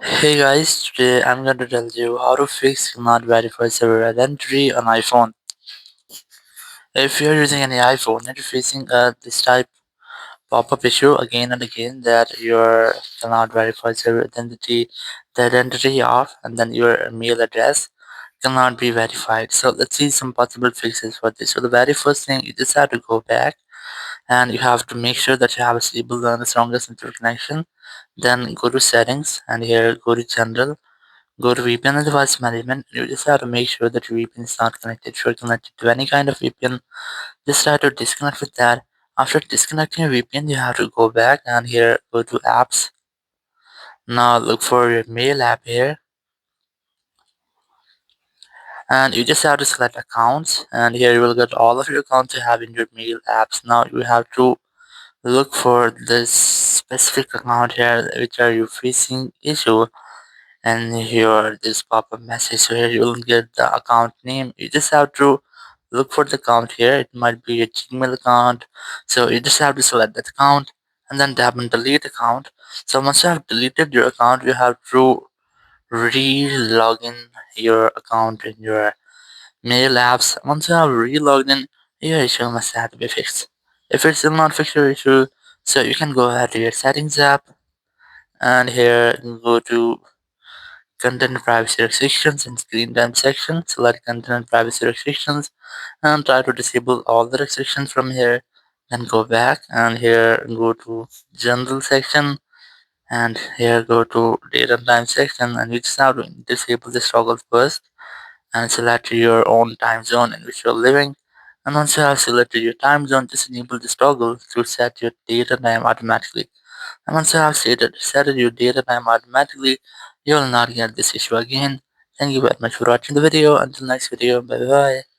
Hey guys, today I'm going to tell you how to fix cannot verify server identity on iPhone. If you're using any iPhone and you're facing this type pop-up issue again and again that your cannot verify server identity, the identity of and then your mail address cannot be verified. So let's see some possible fixes for this. So the very first thing, you just have to go back and you have to make sure that you have disabled the strongest network connection. Then go to settings and here go to general. Go to VPN and device management. You just have to make sure that your VPN is not connected. If you're connected to any kind of VPN, just try to disconnect with that. After disconnecting your VPN, you have to go back and here go to apps. Now look for your mail app here, and you just have to select accounts. And here you will get all of your accounts you have in your mail apps. Now you have to look for this specific account here, which are you facing issue. And here this pop-up message, so here you will get the account name. You just have to look for the account here. It might be a Gmail account, so you just have to select that account and then tap on delete account. So once you have deleted your account, you have to re-log in your account in your mail apps. Once you have re-logged in, your issue must have to be fixed. If it's still not fixed your issue, so you can go ahead to your settings app and here go to content privacy restrictions in screen time section. Select content and privacy restrictions and try to disable all the restrictions from here. Then go back and here go to general section and here go to date and time section, and you just have to disable this toggle first and select your own time zone in which you're living. And once you have selected your time zone, just enable this toggle to set your date and time automatically. And once you have set your date and time automatically, you will not get this issue again. Thank you very much for watching the video. Until next video, bye bye.